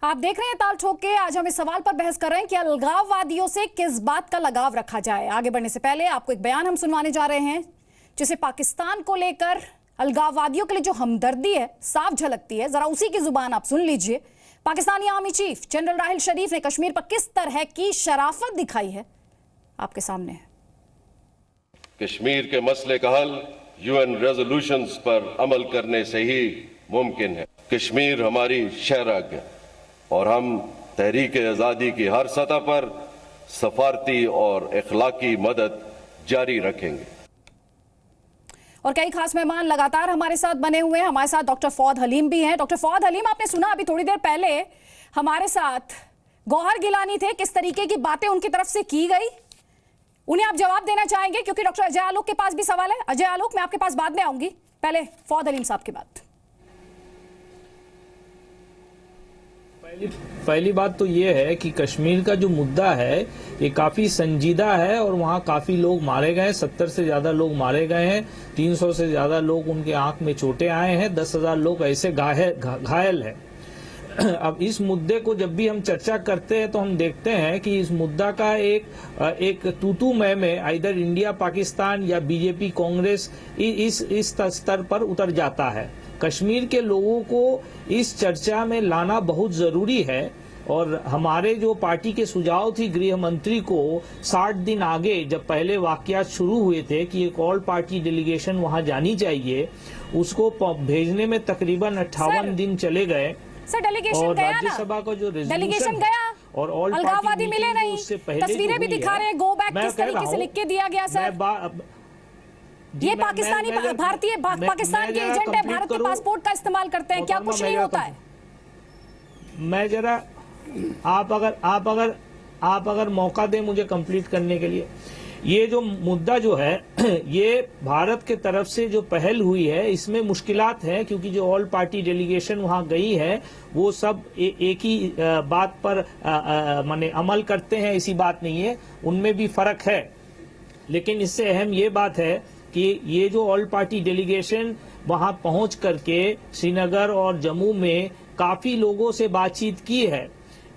आप देख रहे हैं ताल ठोक के। आज हम इस सवाल पर बहस कर रहे हैं कि अलगाववादियों से किस बात का लगाव रखा जाए। आगे बढ़ने से पहले आपको एक बयान हम सुनवाने जा रहे हैं जिसे पाकिस्तान को लेकर अलगाववादियों के लिए जो हमदर्दी है साफ झलकती है। जरा उसी की जुबान आप सुन लीजिए। Pakistani army chief general Raheel Sharif ने कश्मीर पर किस तरह की शराफत दिखाई है, आपके सामने है। कश्मीर के मसले का हल यूएन रेजोल्यूशंस पर अमल करने से ही मुमकिन है। कश्मीर हमारी शहरग है और हम तहरीक आज़ादी की हर सतह पर सफारती और इखलाकी मदद जारी रखेंगे। और कई खास मेहमान लगातार हमारे साथ बने हुए हैं। हमारे साथ डॉक्टर फौद हलीम भी हैं। डॉक्टर फौद हलीम, आपने सुना अभी थोड़ी देर पहले हमारे साथ गौहर गिलानी थे, किस तरीके की बातें उनकी तरफ से की गई, उन्हें आप जवाब देना चाहेंगे? क्योंकि डॉक्टर अजय आलोक के पास भी सवाल है। अजय आलोक, मैं आपके पास बाद में आऊंगी, पहले फौद हलीम साहब की बात। पहली बात तो ये है कि कश्मीर का जो मुद्दा है ये काफी संजीदा है और वहाँ काफी लोग मारे गए। 70 से ज्यादा लोग मारे गए हैं, 300 से ज्यादा लोग उनके आंख में चोटें आए हैं, 10,000 लोग ऐसे घायल हैं। अब इस मुद्दे को जब भी हम चर्चा करते हैं तो हम देखते हैं कि इस मुद्दा का एक तूतू में आइदर इंडिया पाकिस्तान या बीजेपी कांग्रेस इस स्तर पर उतर जाता है। कश्मीर के लोगों को इस चर्चा में लाना बहुत जरूरी है और हमारे जो पार्टी के सुझाव थी गृह मंत्री को 60 दिन आगे, जब पहले वाकयात शुरू हुए थे कि एक ऑल पार्टी डेलीगेशन वहां जानी चाहिए, उसको भेजने में तकरीबन 58 दिन चले गए। सर, डेलीगेशन और गया राज्यसभा का जो डेलीगेशन गया और ऑल अलगाववादी मिले नहीं, तस्वीरें भी दिखा रहे हैं, गो बैक किस तरीके से लिख के दिया गया। सर, ये पाकिस्तानी भारतीय पाकिस्तान के एजेंट है, भारत के पासपोर्ट का इस्तेमाल करते हैं, क्या कुछ नहीं होता है? मैं जरा आप अगर मौका दें मुझे कंप्लीट करने के लिए। ये जो मुद्दा जो है ये भारत के तरफ से जो पहल हुई है इसमें मुश्किलात है, क्योंकि जो ऑल पार्टी डेलीगेशन वहां गई है वो सब एक ही बात पर माने अमल करते हैं, ऐसी बात नहीं है, उनमें भी फर्क है। लेकिन इससे अहम ये बात है कि ये जो ऑल पार्टी डेलीगेशन वहां पहुंच करके श्रीनगर और जम्मू में काफी लोगों से बातचीत की है।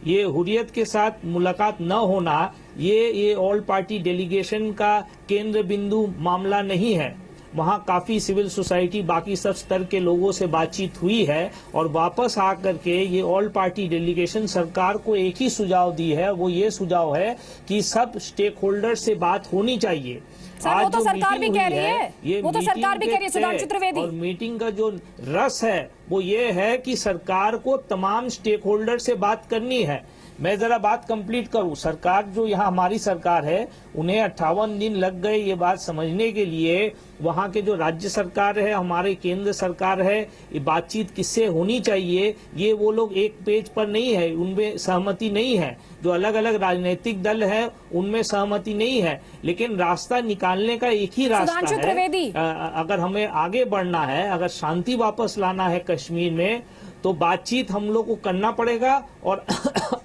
ये हुर्रियत के साथ मुलाकात न होना ये ऑल पार्टी डेलीगेशन का केंद्र बिंदु मामला नहीं है। वहाँ काफी सिविल सोसाइटी बाकी सब स्तर के लोगों से बातचीत हुई है और वापस आकर के ये ऑल पार्टी डेलीगेशन सरकार को एक ही सुझाव दी है, वो ये सुझाव है कि सब स्टेक होल्डर से बात होनी चाहिए। आज वो तो सरकार भी कह रही है, ये वो तो सरकार भी कह रही है, सुधांशु त्रिवेदी। और मीटिंग का जो रस है वो ये है कि सरकार को तमाम स्टेक होल्डर से बात करनी है। मैं जरा बात कंप्लीट करूं। सरकार जो यहाँ हमारी सरकार है उन्हें 58 दिन लग गए ये बात समझने के लिए। वहाँ के जो राज्य सरकार है, हमारे केंद्र सरकार है, ये बातचीत किससे होनी चाहिए ये वो लोग एक पेज पर नहीं है, उनमें सहमति नहीं है। जो अलग अलग राजनीतिक दल है उनमें सहमति नहीं है, लेकिन रास्ता निकालने का एक ही रास्ता है। अगर हमें आगे बढ़ना है, अगर शांति वापस लाना है कश्मीर में, तो बातचीत हम लोग को करना पड़ेगा और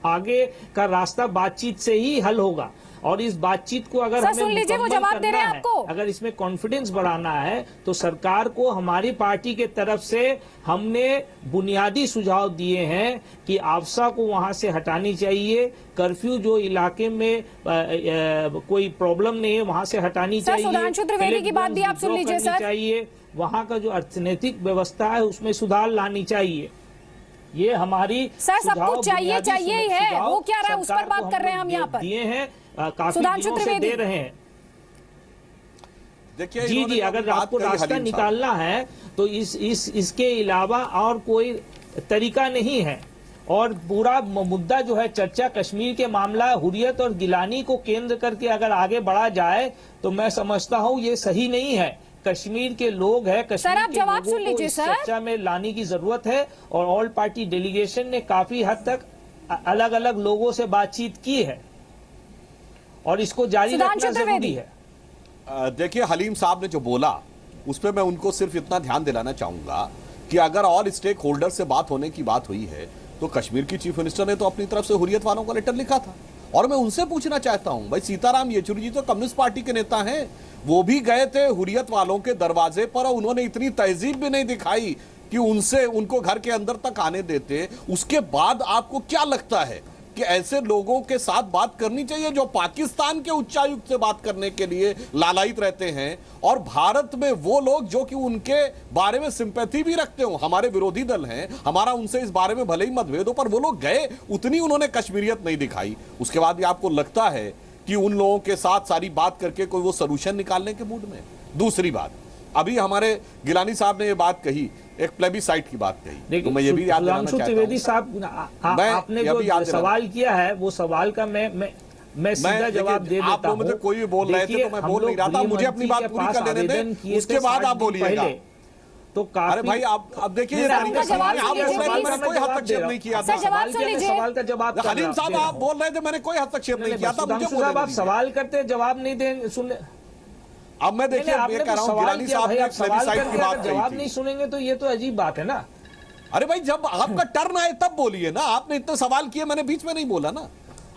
आगे का रास्ता बातचीत से ही हल होगा। और इस बातचीत को अगर हमें मुकम्मल करना है, अगर इसमें कॉन्फिडेंस बढ़ाना है, तो सरकार को हमारी पार्टी के तरफ से हमने बुनियादी सुझाव दिए हैं कि आफ्सा को वहां से हटानी चाहिए, कर्फ्यू जो इलाके में कोई प्रॉब्लम नहीं है वहां से हटानी चाहिए, सुधांशु त्रिवेदी की बात भी आप सुन लीजिए सर। चाहिए वहां का जो अर्थनैतिक व्यवस्था है उसमें सुधार लानी चाहिए। ये हमारी सर सब कुछ चाहिए ही है, वो क्या रहा है उस पर बात कर रहे हैं हम यहाँ पर। दिए हैं काफी दिनों से दे रहे हैं। देखिए जी, अगर आपको रास्ता निकालना है तो इसके अलावा और कोई तरीका नहीं है। और पूरा मुद्दा जो है चर्चा कश्मीर के मामला हुर्रियत और गिलानी को केंद्र करके अगर आगे बढ़ा जाए तो मैं समझता हूँ ये सही नहीं है। कश्मीर के लोग हैं, कश्मीर आप के जवाब लोगों सुन को लीजिए इस सर। चर्चा में लाने की जरूरत है और ऑल पार्टी डेलीगेशन ने काफी हद तक अलग अलग लोगों से बातचीत की है और इसको जारी रखना जरूरी है। देखिए हलीम साहब ने जो बोला उस पर मैं उनको सिर्फ इतना ध्यान दिलाना चाहूंगा कि अगर ऑल स्टेक होल्डर से बात होने की बात हुई है तो कश्मीर की चीफ मिनिस्टर ने तो अपनी तरफ से हुर्रियत वालों का लेटर लिखा था। और मैं उनसे पूछना चाहता हूं, भाई सीताराम येचुरी जी तो कम्युनिस्ट पार्टी के नेता हैं, वो भी गए थे हुर्रियत वालों के दरवाजे पर और उन्होंने इतनी तहजीब भी नहीं दिखाई कि उनसे उनको घर के अंदर तक आने देते, उसके बाद आपको क्या लगता है कि ऐसे लोगों के साथ बात करनी चाहिए जो पाकिस्तान के उच्चायुक्त से बात करने के लिए लालायित रहते हैं, और भारत में वो लोग जो कि उनके बारे में सिंपैथी भी रखते हो, हमारे विरोधी दल हैं, हमारा उनसे इस बारे में भले ही मतभेद हो, पर वो लोग गए, उतनी उन्होंने कश्मीरियत नहीं दिखाई। उसके बाद भी आपको लगता है कि उन लोगों के साथ सारी बात करके कोई वो सॉल्यूशन निकालने के मूड में। दूसरी बात, अभी हमारे गिलानी साहब ने ये बात कही, एक प्लेबिसाइट की बात कही, तो मैं ये भी याद दिलाना सुधांशु चाहता त्रिवेदी हूं। साहब, आपने जो सवाल किया है वो सवाल का मैं सीधा जवाब दे देता हूं। आप लोग मुझे कोई भी बोल रहे थे तो मैं बोल नहीं रहा था, मुझे अपनी बात पूरी कर लेने दें, उसके बाद आप बोलिएगा। तो अरे भाई आप अब देखिए, मैंने कोई हस्तक्षेप नहीं किया था। सवाल का जवाब हलीम साहब आप बोल रहे थे, मैंने कोई हस्तक्षेप नहीं किया था। मुझे साहब आप सवाल करते जवाब नहीं देंगे, सुन। अब मैं देखिए ये कह रहा हूं, गिलानी साहब ने प्लेबिसाइट की बात जवाब नहीं सुनेंगे तो ये तो अजीब बात है ना। अरे भाई जब आपका टर्न आए तब बोलिए ना, आपने इतने सवाल किए, मैंने बीच में नहीं बोला ना।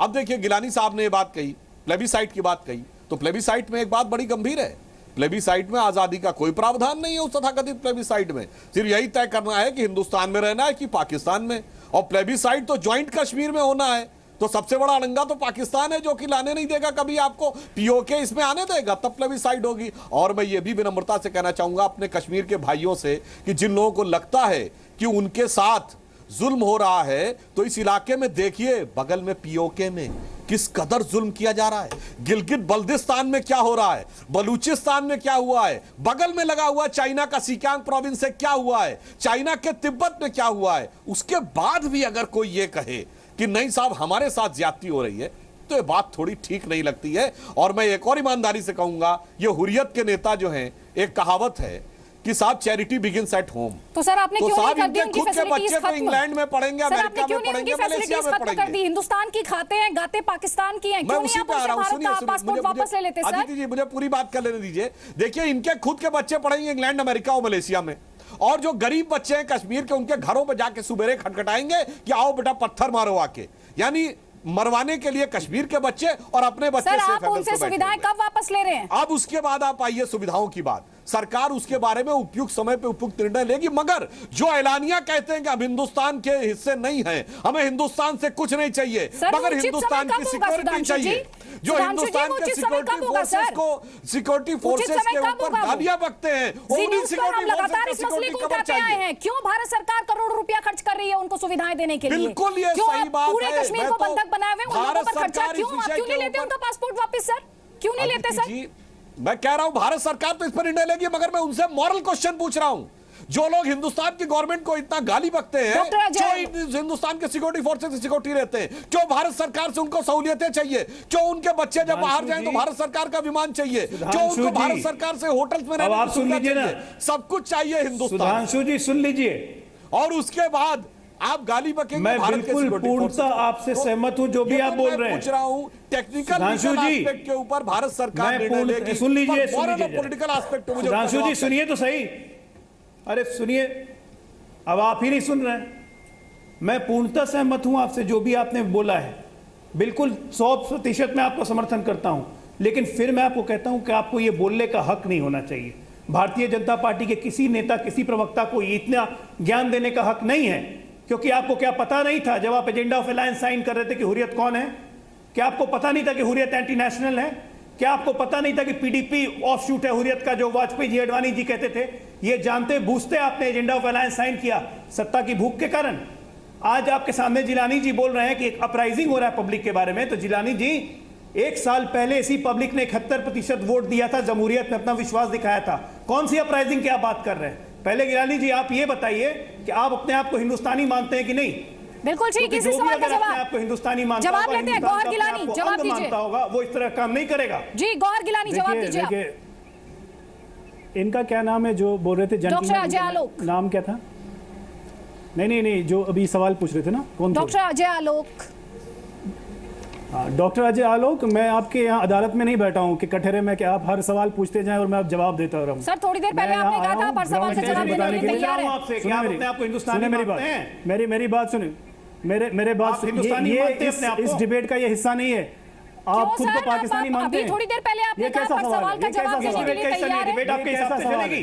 अब देखिए गिलानी साहब ने ये बात कही, प्लेबिसाइट की बात कही, तो प्लेबिसाइट में एक बात बड़ी गंभीर है, प्लेबिसाइट में आजादी का कोई प्रावधान नहीं है। उस तथाकथित प्लेबिसाइट में सिर्फ यही तय करना है कि हिंदुस्तान में रहना है कि पाकिस्तान में, और प्लेबिसाइट तो ज्वाइंट कश्मीर में होना है। तो सबसे बड़ा अड़ंगा तो पाकिस्तान है जो कि लाने नहीं देगा कभी आपको, पीओके इसमें आने देगा, तब प्लेबिसाइट होगी। और मैं ये भी विनम्रता से कहना चाहूंगा अपने कश्मीर के भाइयों से कि जिन लोगों को लगता है कि उनके साथ जुल्म हो रहा है, तो इस इलाके में देखिए बगल में पीओके में किस कदर जुल्म किया जा रहा है, गिलगित बल्दिस्तान में क्या हो रहा है, बलूचिस्तान में क्या हुआ है, बगल में लगा हुआ चाइना का सिकियांग प्रोविंस से क्या हुआ है, चाइना के तिब्बत में क्या हुआ है। उसके बाद भी अगर कोई ये कहे कि नहीं साहब हमारे साथ ज्यादती हो रही है, तो ये बात थोड़ी ठीक नहीं लगती है। और मैं एक और ईमानदारी से कहूंगा, ये हुर्रियत के नेता जो हैं, एक कहावत है कि साहब चैरिटी बिगिंस एट होम। तो सर आपने क्यों नहीं कर दी उनकी खुद के बच्चे तो इंग्लैंड में पढ़ेंगे, अमेरिका में पढ़ेंगे, मलेशिया में खत्म कर दी? हिंदुस्तान की खाते हैं, गाते पाकिस्तान की हैं, मैं क्यों उसी नहीं पे आ रहा हूं, आप सुनिए पासपोर्ट वापस ले लेते? सर अदिति जी मुझे पूरी बात कर लेने दीजिए। देखिए इनके खुद के बच्चे पढ़ेंगे इंग्लैंड, अमेरिका और मलेशिया में, और जो गरीब बच्चे हैं कश्मीर के, उनके घरों पे जाके सुबेरे खटखटाएंगे कि आओ बेटा पत्थर मारो आके, यानी मरवाने के लिए कश्मीर के बच्चे और अपने बच्चे। सर आप उनसे सुविधाएं कब वापस ले रहे हैं? अब उसके बाद आप आइए सुविधाओं की बात, सरकार उसके बारे में उपयुक्त समय पे उपयुक्त निर्णय लेगी, मगर जो ऐलानिया कहते हैं कि हम हिंदुस्तान के हिस्से नहीं हैं, हमें हिंदुस्तान से कुछ नहीं चाहिए, मगर हिंदुस्तान की सिक्योरिटी चाहिए, जो हिंदुस्तान के सिक्योरिटी फोर्सेस के ऊपर गालियां बकते हैं, लगातार इस मसले को उठाते आए हैं। क्यों भारत सरकार करोड़ों रुपया खर्च कर रही है उनको सुविधाएं देने के लिए? बिल्कुल ये सही बात है। पूरे कश्मीर को बंधक बनाए हुए उन लोगों पर खर्चा क्यों? आप क्यों नहीं लेते उनका पासपोर्ट वापस? सर क्यों नहीं लेते? सर मैं कह रहा हूं भारत सरकार तो इस पर निर्णय लेगी, मगर मैं उनसे मॉरल क्वेश्चन पूछ रहा हूं। जो लोग हिंदुस्तान की गवर्नमेंट को इतना गाली बकते हैं, जो हिंदुस्तान के सिक्योरिटी फोर्सेस की सिक्योरिटी रहते हैं, क्यों भारत सरकार से उनको सहूलियतें चाहिए? क्यों उनके बच्चे जब बाहर जाएं तो भारत सरकार का विमान चाहिए? क्यों उनको भारत सरकार से होटल्स में रहने की सुविधा चाहिए? सब कुछ चाहिए हिंदुस्तान। सुधांशु जी सुन लीजिए, और उसके बाद आप गाली बकेंगे। मैं बिल्कुल पूर्णतः आपसे सहमत हूं जो भी आप बोल रहे हैं। पूछ रहा हूं टेक्निकल एस्पेक्ट के ऊपर भारत सरकार निर्णय लेगी। सुन लीजिए, पॉलिटिकल एस्पेक्ट मुझे सुधांशु जी सुनिए तो सही। अरे सुनिए, अब आप ही नहीं सुन रहे हैं। मैं पूर्णतः सहमत हूं आपसे, जो भी आपने बोला है बिल्कुल 100% मैं आपको समर्थन करता हूं, लेकिन फिर मैं आपको कहता हूं कि आपको ये बोलने का हक नहीं होना चाहिए। भारतीय जनता पार्टी के किसी नेता, किसी प्रवक्ता को इतना ज्ञान देने का हक नहीं है, क्योंकि आपको क्या पता नहीं था जब आप एजेंडा ऑफ अलायंस साइन कर रहे थे कि हुर्रियत कौन है? क्या आपको पता नहीं था कि हुर्रियत एंटी नेशनल है? क्या आपको पता नहीं था कि पीडीपी ऑफ शूट है हुर्रियत का, जो वाजपेयी जी, अडवाणी जी कहते थे? ये जानते बूझते आपने एजेंडा ऑफ अलायंस साइन किया, सत्ता की भूख के कारण। आज आपके सामने जिलानी जी बोल रहे हैं कि एक अपराइजिंग हो रहा है पब्लिक के बारे में। तो जिलानी जी, 1 साल पहले इसी पब्लिक ने 71% वोट दिया था, जमहूरियत में अपना विश्वास दिखाया था। कौन सी अपराइजिंग की आप बात कर रहे हैं? पहले गिलानी जी आप ये बताइए कि आप अपने आप को हिंदुस्तानी मानते हैं कि नहीं? बिल्कुल ठीक, इसी सवाल का जवाब आपको हिंदुस्तानी मानता जवाब लेते हैं। गौहर गिलानी जवाब दीजिए। मानता होगा वो इस तरह काम नहीं करेगा। जी गौहर गिलानी जवाब दीजिए आप। इनका क्या नाम है जो बोल रहे थे? डॉक्टर अजय आलोक। नाम क्या था? नहीं, जो अभी सवाल पूछ रहे थे ना, कौन? डॉक्टर अजय आलोक। डॉक्टर अजय आलोक, मैं आपके यहाँ अदालत में नहीं बैठा हूँ कि कटहरे में कि आप हर सवाल पूछते जाएं और मैं आप जवाब देता रहूं। सर थोड़ी देर पहले आपने कहा था हर सवाल का जवाब देने के लिए तैयार हैं। आपसे कि आप अपने आप को हिंदुस्तानी मानते हैं? मेरी बात सुनिए, मेरे बात सुनिए। ये इस डिबेट का ये हिस्सा नहीं है। आप खुद को पाकिस्तानी मानते हैं? थोड़ी देर पहले आपने कहा हर सवाल का जवाब देने के लिए तैयार हैं। डिबेट आपके हिसाब से चलेगी?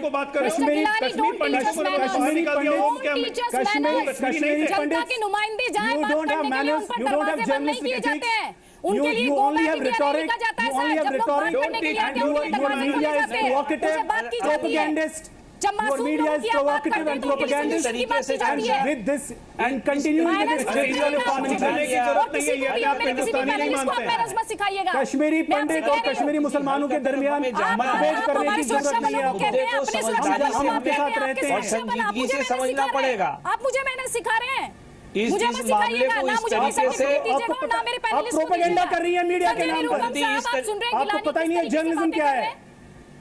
को बात करें। Mr. Gilani, Kashmir don't Pandit teach us को बाहर manners. निकाल दिया, Don't वो क्या- teach us Kashmiri- manners. Kashmiri जनता पंडित- के नुमाइंदे जाए You बात don't have करने के लिए manners, उन पर you don't have दरवाजे बंद नहीं journalistic किए जाते हैं। ethics. उनके लिए You go only back have India नहीं rhetoric, लिखा जाता है you only सर। have जब लोग बात rhetoric, करने के लिए आते हैं and उनके your दरवाजे media खोले is जाते हैं। provocative, उनसे बात की जाती है। propagandist. जब your मासूम media लोगों is की आप बात provocative करते and हैं तो उनकी propagandist solution की बात की जाती है। with this and continuing with this serial commentary की जरूरत नहीं है। ये कि आप हिंदुस्तानी नहीं मानते हैं। कश्मीरी पंडित और कश्मीरी मुसलमानों के दरमियान मतभेद करने की जरूरत नहीं है आपको। हम आपके साथ रहते हैं। और संजीदगी से समझना पड़ेगा। आप मुझे मैंने सिखा रहे हैं। इस मुझे मत मामले सिखाइएगा, को ना इस मुझे तरीके से दीजिएगा और ना मेरे आप पैनलिस्ट को प्रोपेगेंडा दीजिएगा। कर रही है मीडिया के संजय नाम निरुपम पर। साहब, आप सुन रहे हैं आपको पता ही नहीं है जर्नलिज्म क्या है।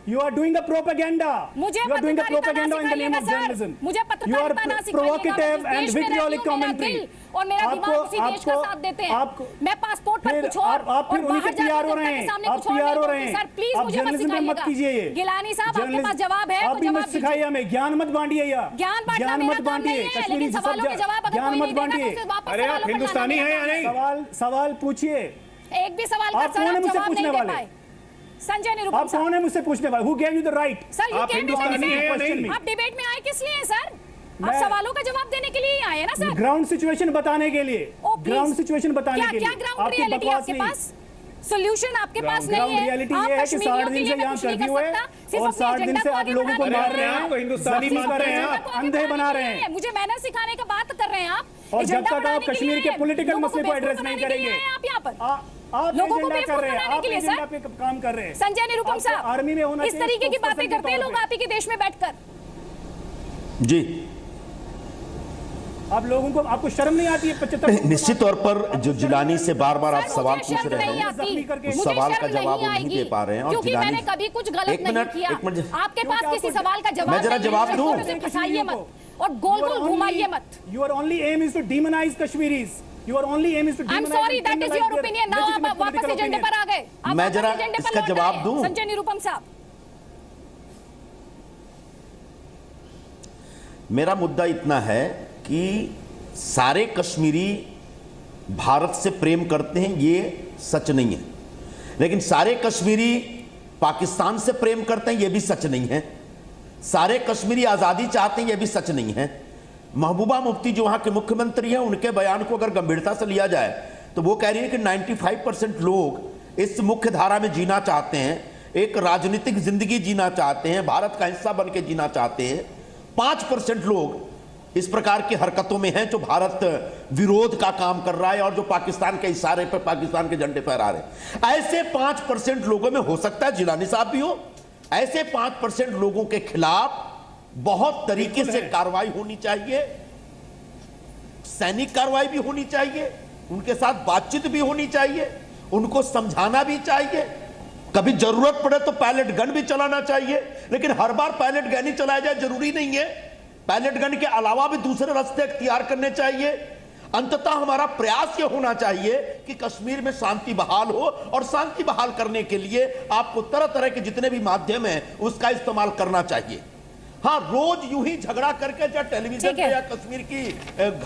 You are doing a propaganda. मुझे You are doing a पत्रकारिता ना propaganda in the name of सिखाइएगा सर। journalism. मुझे You are पत्रकारिता ना सिखाइएगा। provocative मैं and इस देश में vitriolic रहती हूँ, मेरा commentary. दिल और मेरा दिमाग किसी देश का साथ देते हैं। मैं पासपोर्ट पर फिर कुछ और आप फिर और उन्हीं बाहर के जाके PR हो जनता रहे के हैं। सामने आप कुछ और PR हो नहीं रहे बोलते। हैं। सर प्लीज आप मुझे मत जर्नलिज्म में मत सिखाइएगा। कीजिए ये। गिलानी साहब, आपके पास जवाब है आप तो भी जवाब मत दीजिए। सिखाइए हमें, ज्ञान मत बांटिए यार। ज्ञान बांटना ज्ञान मेरा मत काम बांटिए। नहीं है, कश्मीरी लेकिन सवालों के जवाब अगर ज्ञान कोई मत नहीं देगा तो बांटिए। फिर वापस अरे आप सवालों पर हिंदुस्तानी लाना हैं या नहीं? सवाल पूछिए। एक भी सवाल का आप सर कौन है आप मुझसे जवाब पूछने नहीं दे वाले? पाए। संजय आप निरुपम साहब, कौन है मुझसे पूछने वाले? Who gave you the right? Sir you आप कैन हिंदुस्तानी हैं या नहीं? आप डिबेट में आए किस लिए हैं सर? आप मैं- सवालों का जवाब देने के लिए ही आए हैं ना सर? ग्राउंड सिचुएशन बताने के लिए। ओ, please। ग्राउंड सिचुएशन बताने क्या के क्या लिए। ग्राउंड आपकी रियलिटी बकवास आपके नहीं। पास? सोल्यूशन आपके पास नहीं ग्राउंड है। रियलिटी आप ये है कि कश्मीरियों 60 के दिन लिए से मैं यहाँ कुछ नहीं कर कर्फ्यू है सकता, सिर्फ और अपने 60 दिन एजेंडा से को आप आगे लोगों को बढ़ाने मार के रहे लिए। आपको हैं, हिंदुस्तानी जख्मी कर रहे हैं, मानते हैं आप अंधे बना रहे हैं। मुझे मैनर सिखाने का बात कर रहे हैं आप। और जब एजेंडा तक आप बनाने के कश्मीर लिए के आए हैं। पॉलिटिकल लोगों मसले को बेवकूफ एड्रेस नहीं बनाने के लिए करेंगे। आए हैं आप यहाँ पर। आप लोगों को एजेंडा बेवकूफ कर रहे हैं, बनाने आप के लिए एजेंडा सर। पे काम कर रहे हैं। संजय निरुपम आपको साहब, आर्मी में होना इस चाहिए, तरीके की spokesperson बातें के करते हैं तौर लोग पे। आप ही के देश में बैठकर। जी आप लोगों को, आपको शर्म नहीं आती है? 75 निश्चित तौर पर जो जिलानी से बार बार आप सर, सवाल मुझे पूछ शर्म रहे नहीं हैं आती। उस मुझे सवाल का शर्म जवाब वो नहीं आएगी, दे पा रहे हैं। और क्योंकि जिलानी मैंने कभी कुछ गलत एक नहीं मिनट, किया। एक मिनट। आपके क्योंकि पास किसी आपको- सवाल का जवाब मैं जरा नहीं है, जवाब दूं। मुझे फंसाइए मत और गोल गोल घुमाइए मत। Your only aim is to demonize Kashmiris. Your only aim is to I am demonize sorry, and that is criminalize your their opinion. Now आप legitimate वापस political एजेंडे पर opinion. आ गए। आप मैं वापस जरा एजेंडे पर इसका लौट जवाब आए। दूं। संजय निरुपम साहब, मेरा मुद्दा इतना है कि सारे कश्मीरी भारत से प्रेम करते हैं, ये सच नहीं है। लेकिन सारे कश्मीरी पाकिस्तान से प्रेम करते हैं, ये भी सच नहीं है। सारे कश्मीरी आज़ादी चाहते हैं, ये भी सच नहीं है। महबूबा मुफ्ती जो वहाँ के मुख्यमंत्री हैं, उनके बयान को अगर गंभीरता से लिया जाए तो वो कह रही है कि 95% लोग इस मुख्य धारा में जीना चाहते हैं, एक राजनीतिक जिंदगी जीना चाहते हैं, भारत का हिस्सा बन के जीना चाहते हैं। 5% लोग इस प्रकार की हरकतों में हैं जो भारत विरोध का काम कर रहा है और जो पाकिस्तान के इशारे पर पाकिस्तान के झंडे फहरा रहे हैं। ऐसे 5% लोगों में हो सकता है जिलानी साहब भी हो, ऐसे 5% लोगों के खिलाफ बहुत तरीके से कार्रवाई होनी चाहिए, सैनिक कार्रवाई भी होनी चाहिए, उनके साथ बातचीत भी होनी चाहिए, उनको समझाना भी चाहिए, कभी जरूरत पड़े तो पैलेट गन भी चलाना चाहिए। लेकिन हर बार पैलेट गन ही चलाया जाए जरूरी नहीं है, पैलेट गन के अलावा भी दूसरे रास्ते इख्तियार करने चाहिए। अंततः हमारा प्रयास यह होना चाहिए कि कश्मीर में शांति बहाल हो, और शांति बहाल करने के लिए आपको तरह तरह के जितने भी माध्यम हैं उसका इस्तेमाल करना चाहिए। हाँ, रोज यूं ही झगड़ा करके या टेलीविजन ठीक पे है। या कश्मीर की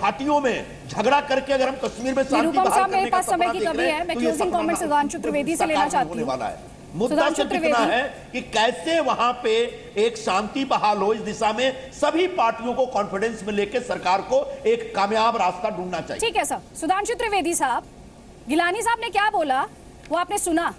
घाटियों में झगड़ा करके अगर हम कश्मीर में शांति निरुपम बहाल साहब, मेरे करने का पास समय सपना की देख कमी रहे है। हैं, मैं तो ये क्लोजिंग सपना कमेंट सुधांशु त्रिवेदी से लेना साकार चाहती होने हूं। वाला है। मुद्दा सुधांशु सिर्फ इतना त्रिवेदी। है कि कैसे वहां पे एक शांति बहाल हो, इस दिशा में सभी पार्टियों को कॉन्फिडेंस में लेकर सरकार को एक कामयाब रास्ता ढूंढना चाहिए। ठीक है सर। सुधांशु त्रिवेदी साहब, गिलानी साहब ने क्या बोला वो आपने सुना,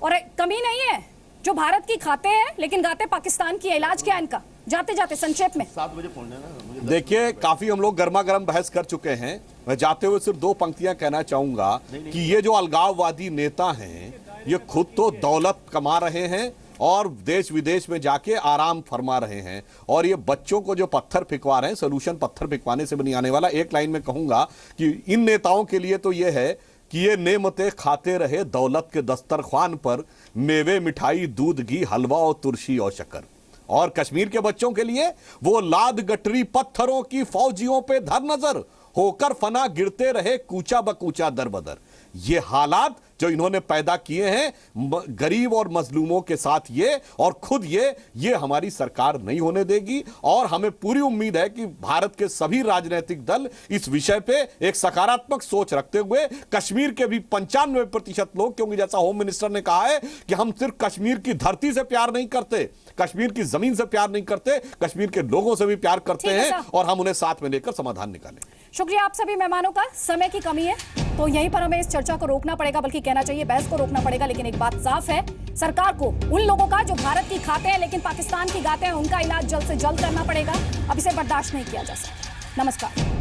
और कमी नहीं है जो भारत की खाते हैं लेकिन गाते पाकिस्तान की। इलाज क्या है इनका? जाते जाते संक्षेप में। 7 बजे फोन लेना मुझे। देखिए, काफी हम लोग गर्मा गर्म बहस कर चुके हैं। मैं जाते हुए सिर्फ 2 पंक्तियां कहना चाहूंगा कि ये जो अलगाववादी नेता हैं, ये खुद तो दौलत कमा रहे हैं और देश विदेश में जाके आराम फरमा रहे हैं, और ये बच्चों को जो पत्थर फेंकवा रहे हैं, सोल्यूशन पत्थर फेंकवाने से भी नहीं आने वाला। एक लाइन में कहूंगा कि इन नेताओं के लिए तो ये है कि ये नेमतें खाते रहे दौलत के दस्तरख्वान पर, मेवे मिठाई दूध घी हलवा और तुरशी और शक्कर। और कश्मीर के बच्चों के लिए वो लाद गटरी पत्थरों की फौजियों पे धर नजर, होकर फना गिरते रहे कूचा बकूचा दर बदर। ये हालात जो इन्होंने पैदा किए हैं गरीब और मजलूमों के साथ, ये और खुद ये हमारी सरकार नहीं होने देगी। और हमें पूरी उम्मीद है कि भारत के सभी राजनीतिक दल इस विषय पे एक सकारात्मक सोच रखते हुए कश्मीर के भी 95% लोग, क्योंकि जैसा होम मिनिस्टर ने कहा है कि हम सिर्फ कश्मीर की धरती से प्यार नहीं करते, कश्मीर की जमीन से प्यार नहीं करते, कश्मीर के लोगों से भी प्यार करते ठीक है हैं, सर। और हम उन्हें साथ में लेकर समाधान निकालें। शुक्रिया आप सभी मेहमानों का। समय की कमी है तो यहीं पर हमें इस चर्चा को रोकना पड़ेगा, बल्कि कहना चाहिए बहस को रोकना पड़ेगा। लेकिन एक बात साफ है, सरकार को उन लोगों का जो भारत की खाते हैं लेकिन पाकिस्तान की गाते हैं, उनका इलाज जल्द से जल्द करना पड़ेगा। अब इसे बर्दाश्त नहीं किया जा सकता। नमस्कार।